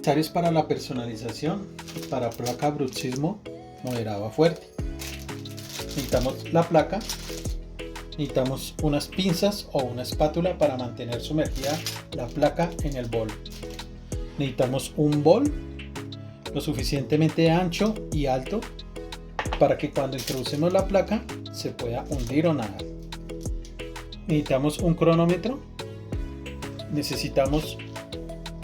Comentarios para la personalización para placa bruxismo moderado a fuerte. Necesitamos la placa, necesitamos unas pinzas o una espátula para mantener sumergida la placa en el bol. Necesitamos un bol lo suficientemente ancho y alto para que cuando introducimos la placa se pueda hundir o nadar. Necesitamos un cronómetro, necesitamos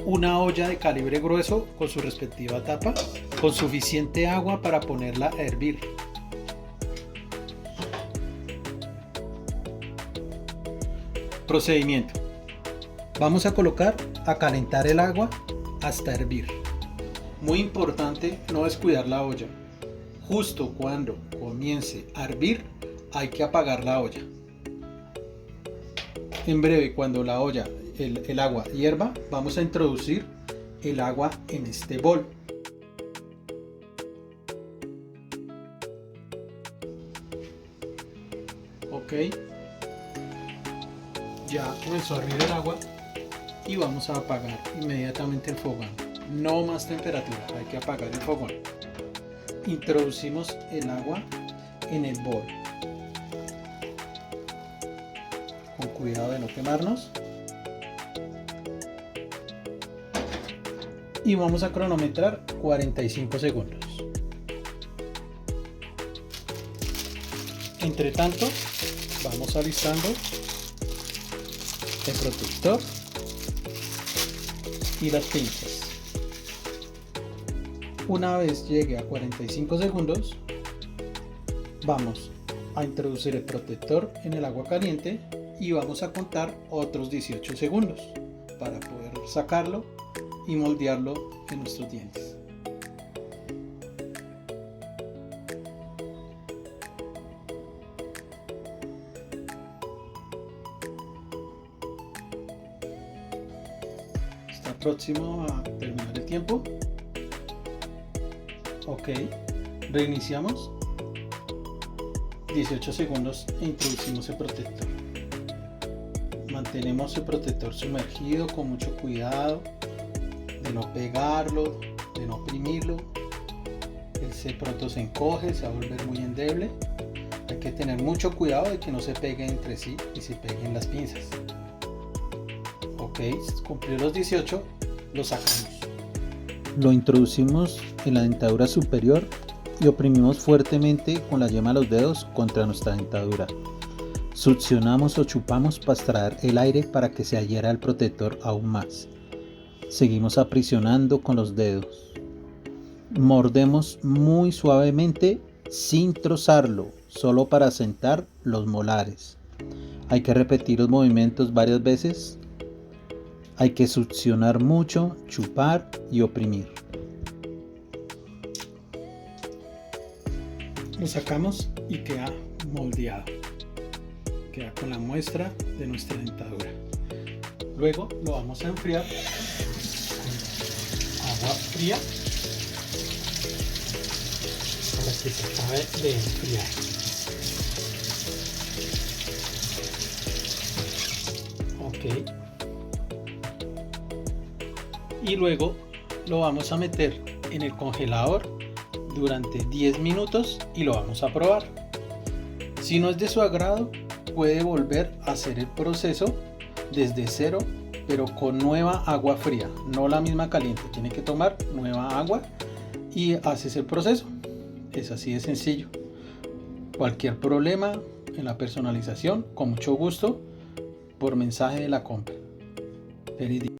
una olla de calibre grueso con su respectiva tapa, con suficiente agua para ponerla a hervir. Procedimiento: vamos a colocar a calentar el agua hasta hervir. Muy importante no descuidar la olla. Justo cuando comience a hervir hay que apagar la olla. En breve, cuando la olla, el agua hierva, vamos a introducir el agua en este bol. Ok, ya comenzó a hervir el agua y vamos a apagar inmediatamente el fogón. No más temperatura, hay que apagar el fogón. Introducimos el agua en el bol. Con cuidado de no quemarnos. Y vamos a cronometrar 45 segundos. Entre tanto, vamos alistando el protector y las pinzas. Una vez llegue a 45 segundos, vamos a introducir el protector en el agua caliente y vamos a contar otros 18 segundos para poder sacarlo y moldearlo en nuestros dientes. Está próximo a terminar el tiempo. Ok, reiniciamos. 18 segundos e introducimos el protector. Mantenemos el protector sumergido con mucho cuidado de no pegarlo, de no oprimirlo. Él pronto se encoge, se va a volver muy endeble. Hay que tener mucho cuidado de que no se peguen entre sí y se peguen las pinzas. Ok, cumplió los 18, lo sacamos. Lo introducimos en la dentadura superior y oprimimos fuertemente con la yema de los dedos contra nuestra dentadura. Succionamos o chupamos para extraer el aire para que se adhiera al protector aún más. Seguimos aprisionando con los dedos. Mordemos muy suavemente sin trozarlo, solo para asentar los molares. Hay que repetir los movimientos varias veces. Hay que succionar mucho, chupar y oprimir. Lo sacamos y queda moldeado. Queda con la muestra de nuestra dentadura. Luego lo vamos a enfriar con agua fría para que se acabe de enfriar. Ok. Y luego lo vamos a meter en el congelador durante 10 minutos y lo vamos a probar. Si no es de su agrado, puede volver a hacer el proceso desde cero, pero con nueva agua fría, no la misma caliente. Tiene que tomar nueva agua y haces el proceso. Es así de sencillo. Cualquier problema en la personalización, con mucho gusto, por mensaje de la compra. Feliz día.